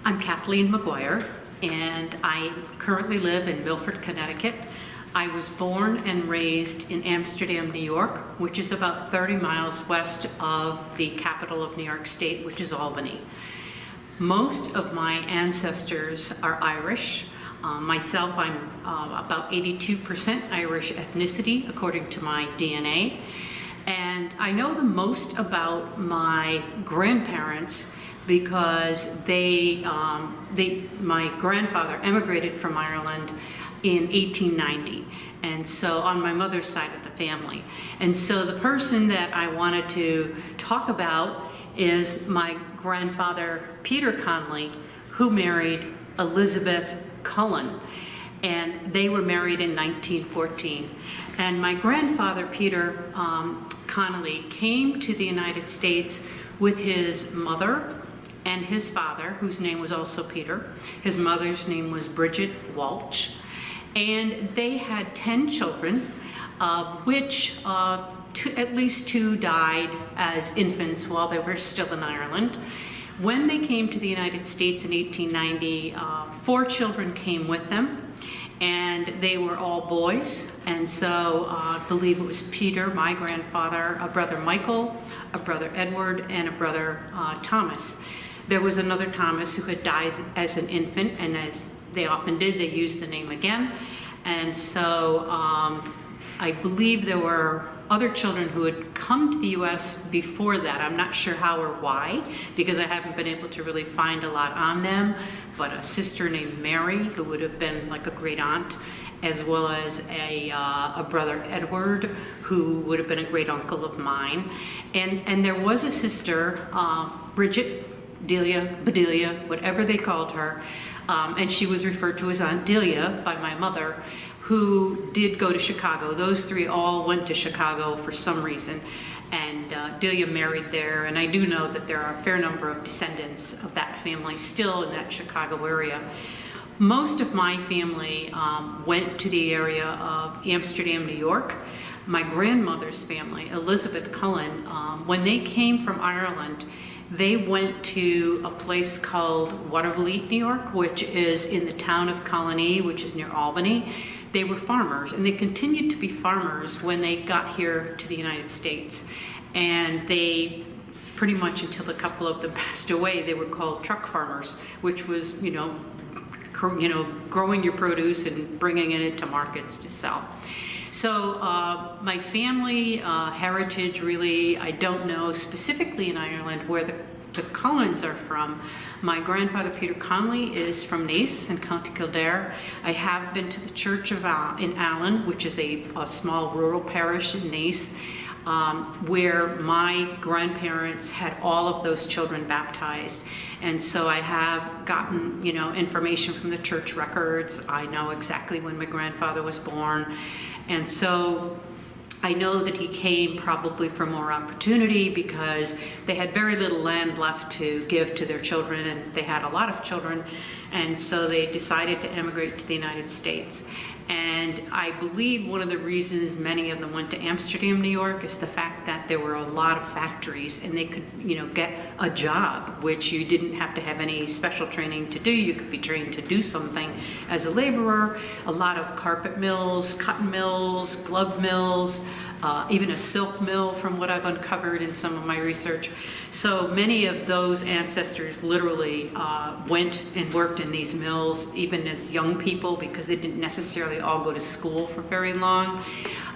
I'm Kathleen McGuire, and I currently live in Milford, Connecticut. I was born and raised in Amsterdam, New York, which is about 30 miles west of the capital of New York State, which is Albany. Most of my ancestors are Irish. Myself, I'm about 82% Irish ethnicity, according to my DNA. And I know the most about my grandparents because my grandfather emigrated from Ireland in 1890, and so on my mother's side of the family. And so the person that I wanted to talk about is my grandfather, Peter Connolly, who married Elizabeth Cullen, and they were married in 1914. And my grandfather, Peter Connolly, came to the United States with his mother and his father, whose name was also Peter. His mother's name was Bridget Walsh. And they had 10 children, of which at least 2 died as infants while they were still in Ireland. When they came to the United States in 1890, 4 children came with them, and they were all boys. And so I believe it was Peter, my grandfather, a brother Michael, a brother Edward, and a brother Thomas. There was another Thomas who had died as an infant, and as they often did, they used the name again. And so I believe there were other children who had come to the U.S. before that. I'm not sure how or why, because I haven't been able to really find a lot on them, but a sister named Mary, who would have been like a great aunt, as well as a brother Edward, who would have been a great uncle of mine. And there was a sister, Bridget, Delia, Bedelia, whatever they called her, and she was referred to as Aunt Delia by my mother, who did go to Chicago. Those 3 all went to Chicago for some reason, and Delia married there, and I do know that there are a fair number of descendants of that family still in that Chicago area. Most of my family went to the area of Amsterdam, New York. My grandmother's family, Elizabeth Cullen, when they came from Ireland, they went to a place called Watervliet, New York, which is in the town of Colony, which is near Albany. They were farmers, and they continued to be farmers when they got here to the United States. And they pretty much, until a couple of them passed away, they were called truck farmers, which was, growing your produce and bringing it into markets to sell. So my family heritage, really, I don't know specifically in Ireland where the Cullens are from. My grandfather, Peter Connolly, is from Naas in County Kildare. I have been to the church in Allen, which is a small rural parish in Naas, where my grandparents had all of those children baptized. And so I have gotten, information from the church records. I know exactly when my grandfather was born. And so I know that he came probably for more opportunity because they had very little land left to give to their children, and they had a lot of children, and so they decided to emigrate to the United States. And I believe one of the reasons many of them went to Amsterdam, New York, is the fact that there were a lot of factories, and they could, get a job, which you didn't have to have any special training to do. You could be trained to do something as a laborer. A lot of carpet mills, cotton mills, glove mills, even a silk mill, from what I've uncovered in some of my research. So many of those ancestors literally went and worked in these mills, even as young people, because they didn't necessarily all go to school for very long.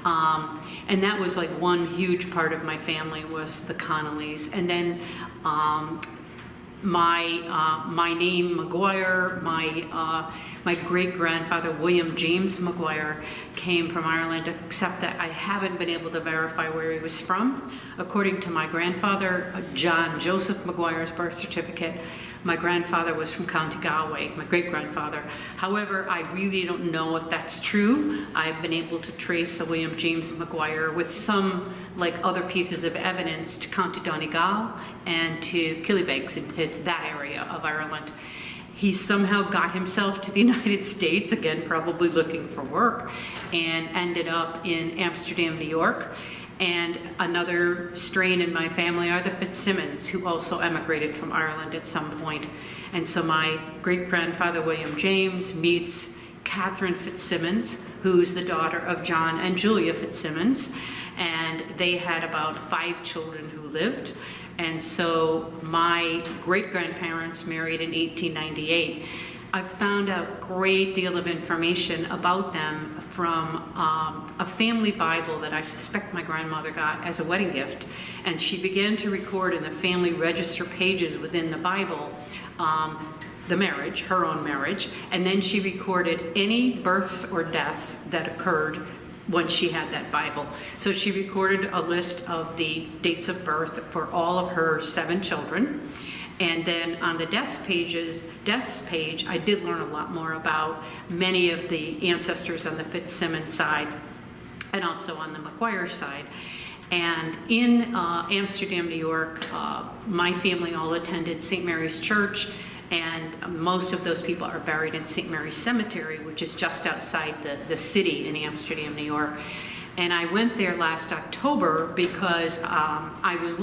And that was like one huge part of my family, was the Connollys. And then my name McGuire, my great-grandfather William James McGuire came from Ireland, except that I haven't been able to verify where he was from. According to my grandfather, John Joseph McGuire's birth certificate, my grandfather was from County Galway, my great-grandfather. However, I really don't know if that's true. I've been able to trace a William James McGuire with some other pieces of evidence to County Donegal and to Killybegs, into that area of Ireland. He somehow got himself to the United States, again, probably looking for work, and ended up in Amsterdam, New York. And another strain in my family are the Fitzsimmons, who also emigrated from Ireland at some point. And so my great-grandfather William James meets Catherine Fitzsimmons, who's the daughter of John and Julia Fitzsimmons. And they had about 5 children who lived. And so my great-grandparents married in 1898. I found out a great deal of information about them from a family Bible that I suspect my grandmother got as a wedding gift. And she began to record in the family register pages within the Bible the marriage, her own marriage, and then she recorded any births or deaths that occurred once she had that Bible. So she recorded a list of the dates of birth for all of her 7 children. And then on the deaths page, I did learn a lot more about many of the ancestors on the Fitzsimmons side and also on the McGuire side. And in Amsterdam, New York, my family all attended St. Mary's Church, and most of those people are buried in St. Mary's Cemetery, which is just outside the city in Amsterdam, New York. And I went there last October because I was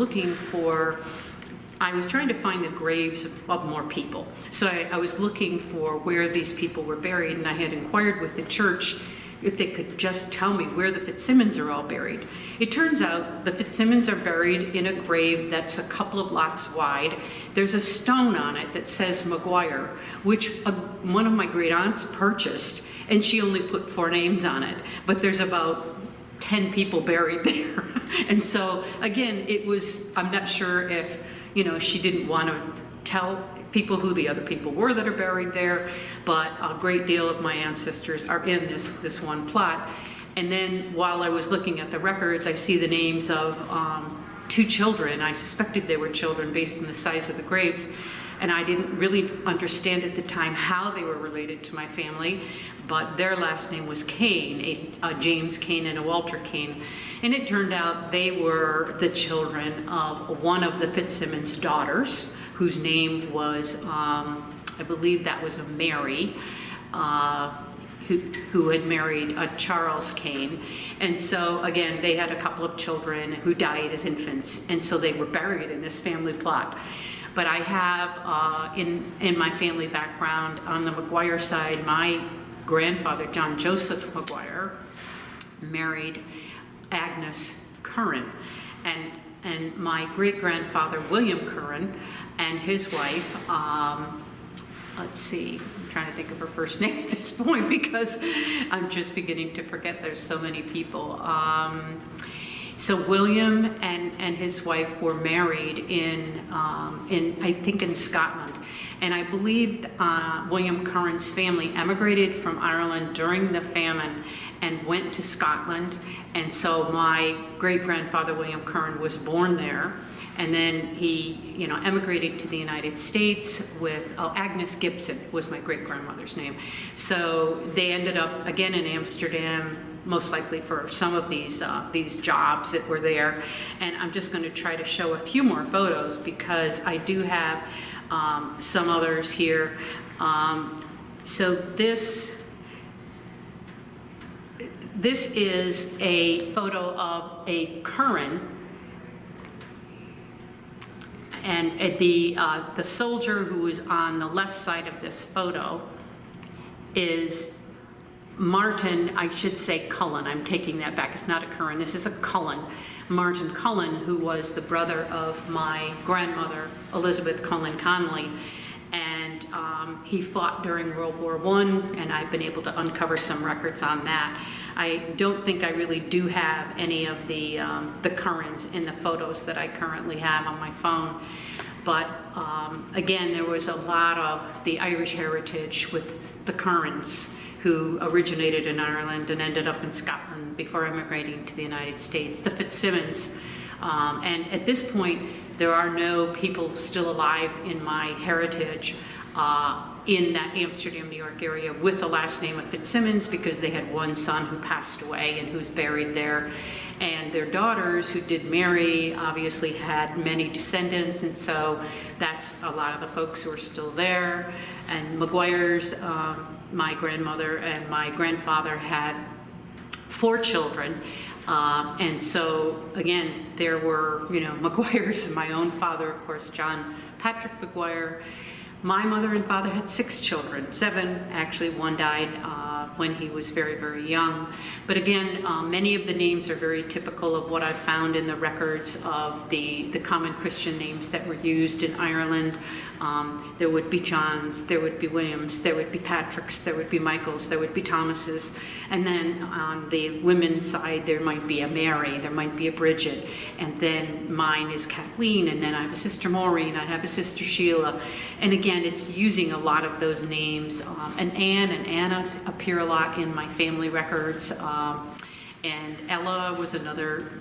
trying to find the graves of more people. So I was looking for where these people were buried, and I had inquired with the church if they could just tell me where the Fitzsimmons are all buried. It turns out the Fitzsimmons are buried in a grave that's a couple of lots wide. There's a stone on it that says McGuire, which one of my great aunts purchased, and she only put 4 names on it. But there's about 10 people buried there. And so again, I'm not sure if, she didn't want to tell people who the other people were that are buried there, but a great deal of my ancestors are in this one plot. And then while I was looking at the records, I see the names of 2 children. I suspected they were children based on the size of the graves, and I didn't really understand at the time how they were related to my family, but their last name was Kane, a James Kane and a Walter Kane. And it turned out they were the children of one of the Fitzsimmons' daughters, whose name was, I believe that was a Mary, who had married a Charles Kane. And so again, they had a couple of children who died as infants, and so they were buried in this family plot. But I have, in my family background, on the McGuire side, my grandfather, John Joseph McGuire, married Agnes Curran. And my great-grandfather, William Curran, and his wife, let's see, I'm trying to think of her first name at this point because I'm just beginning to forget there's so many people. So William and his wife were married in I think in Scotland. And I believe William Curran's family emigrated from Ireland during the famine and went to Scotland. And so my great-grandfather, William Curran, was born there. And then he, emigrated to the United States with, Agnes Gibson was my great-grandmother's name. So they ended up again in Amsterdam, most likely for some of these jobs that were there. And I'm just going to try to show a few more photos because I do have some others here. So this is a photo of a Curran, and the soldier who is on the left side of this photo is Martin, I should say Cullen. I'm taking that back. It's not a Curran. This is a Cullen. Martin Cullen, who was the brother of my grandmother, Elizabeth Cullen Conley. And he fought during World War I, and I've been able to uncover some records on that. I don't think I really do have any of the Currans in the photos that I currently have on my phone. But again, there was a lot of the Irish heritage with the Currans, who originated in Ireland and ended up in Scotland before immigrating to the United States. The Fitzsimmons, and at this point, there are no people still alive in my heritage in that Amsterdam, New York area with the last name of Fitzsimmons, because they had one son who passed away and who's buried there. And their daughters, who did marry, obviously had many descendants, and so that's a lot of the folks who are still there. And McGuire's, my grandmother and my grandfather had 4 children. And so, again, there were, McGuires, my own father, of course, John Patrick McGuire. My mother and father had 6 children, 7, actually, one died when he was very, very young. But again, many of the names are very typical of what I've found in the records of the common Christian names that were used in Ireland. There would be Johns, there would be Williams, there would be Patricks, there would be Michaels, there would be Thomases. And then on the women's side, there might be a Mary, there might be a Bridget. And then mine is Kathleen, and then I have a sister Maureen, I have a sister Sheila. And again, it's using a lot of those names. And Anne and Anna appear a lot in my family records. And Ella was another,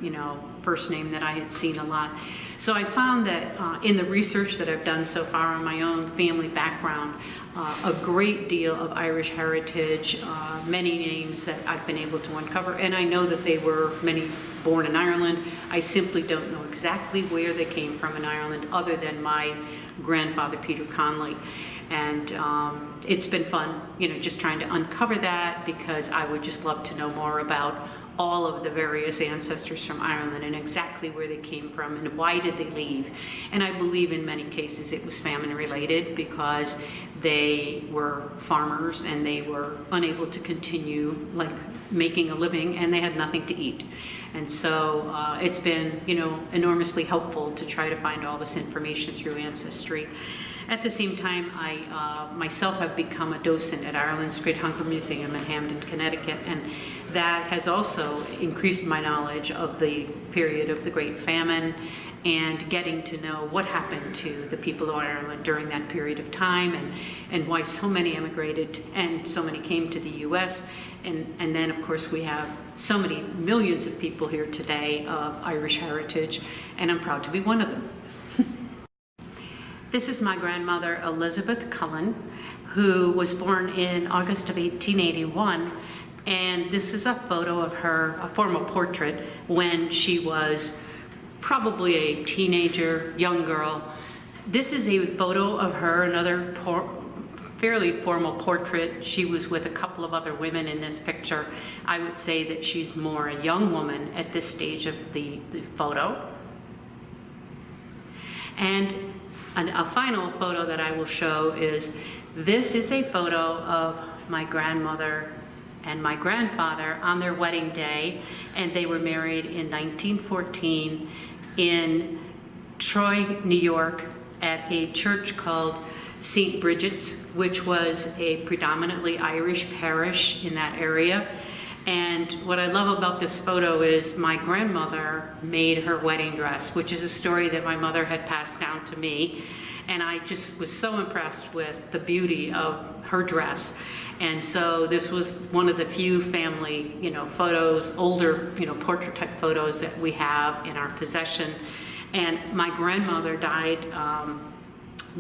first name that I had seen a lot. So I found that in the research that I've done so far on my own family background, a great deal of Irish heritage, many names that I've been able to uncover. And I know that they were many born in Ireland. I simply don't know exactly where they came from in Ireland, other than my grandfather, Peter Conley. And it's been fun, just trying to uncover that, because I would just love to know more about all of the various ancestors from Ireland and exactly where they came from and why did they leave. And I believe in many cases it was famine related, because they were farmers and they were unable to continue making a living, and they had nothing to eat. And so it's been enormously helpful to try to find all this information through Ancestry. At the same time, I myself have become a docent at Ireland's Great Hunger Museum in Hamden, Connecticut, and that has also increased my knowledge of the period of the Great Famine and getting to know what happened to the people of Ireland during that period of time, and why so many emigrated and so many came to the U.S. And then, of course, we have so many millions of people here today of Irish heritage, and I'm proud to be one of them. This is my grandmother, Elizabeth Cullen, who was born in August of 1881. And this is a photo of her, a formal portrait, when she was probably a teenager, young girl. This is a photo of her, another fairly formal portrait. She was with a couple of other women in this picture. I would say that she's more a young woman at this stage of the photo. And a final photo that I will show is, this is a photo of my grandmother and my grandfather on their wedding day, and they were married in 1914 in Troy, New York, at a church called St. Bridget's, which was a predominantly Irish parish in that area. And what I love about this photo is my grandmother made her wedding dress, which is a story that my mother had passed down to me. And I just was so impressed with the beauty of her dress. And so this was one of the few family, photos, older, portrait type photos that we have in our possession. And my grandmother died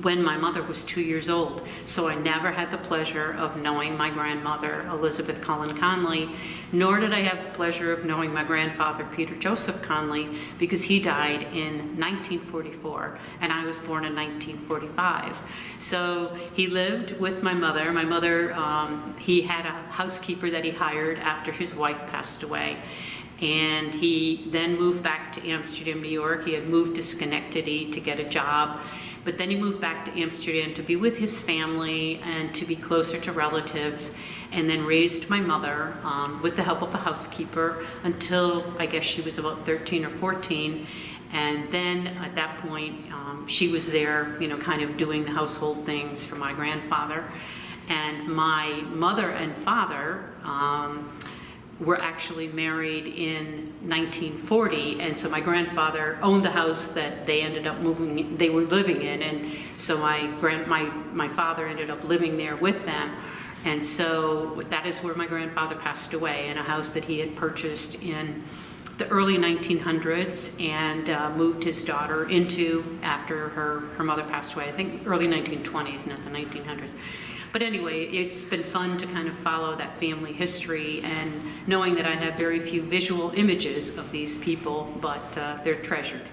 when my mother was 2 years old. So I never had the pleasure of knowing my grandmother, Elizabeth Cullen Conley, nor did I have the pleasure of knowing my grandfather, Peter Joseph Conley, because he died in 1944, and I was born in 1945. So he lived with my mother. My mother, he had a housekeeper that he hired after his wife passed away. And he then moved back to Amsterdam, New York. He had moved to Schenectady to get a job. But then he moved back to Amsterdam to be with his family and to be closer to relatives, and then raised my mother with the help of a housekeeper until I guess she was about 13 or 14. And then at that point, she was there, kind of doing the household things for my grandfather. And my mother and father were actually married in 1940, and so my grandfather owned the house that they ended up they were living in, and so my father ended up living there with them. And so that is where my grandfather passed away, in a house that he had purchased in the early 1900s and moved his daughter into after her mother passed away. I think early 1920s, not the 1900s. But anyway, it's been fun to kind of follow that family history, and knowing that I have very few visual images of these people, but they're treasured.